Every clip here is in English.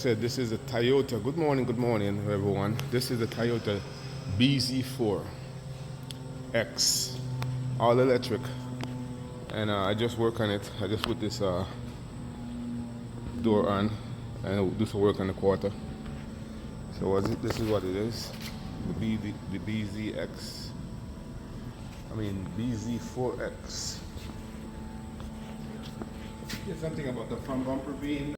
said, this is a Toyota. Good morning, everyone. This is a Toyota BZ4x all electric, and I just work on it. I just put this door on and I'll do some work on the quarter. So this is what it is. The BZ4x. There's something about the front bumper being.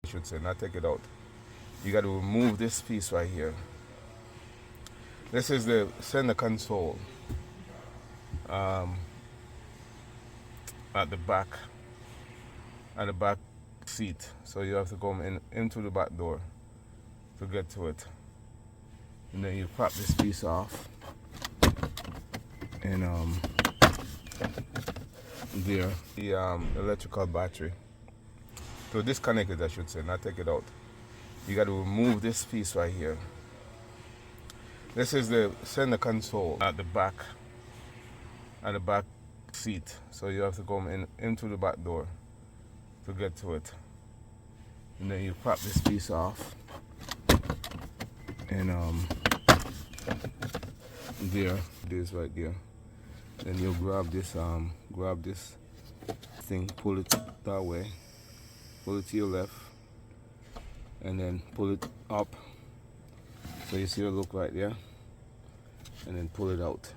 I should say, not take it out. You got to remove this piece right here. This is the center console at the back seat. So you have to go into the back door to get to it, and then you pop this piece off, and there the electrical battery. So disconnect it, I should say, not take it out. You got to remove this piece right here. This is the center console at the back seat. So you have to go into the back door to get to it, and then you pop this piece off, and there it is right there. Then you grab this thing, pull it that way, pull it to your left, and then pull it up. So you see it look right there, and then pull it out.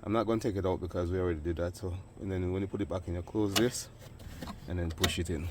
I'm not going to take it out because we already did that. So, and then when you put it back in, you close this and then push it in.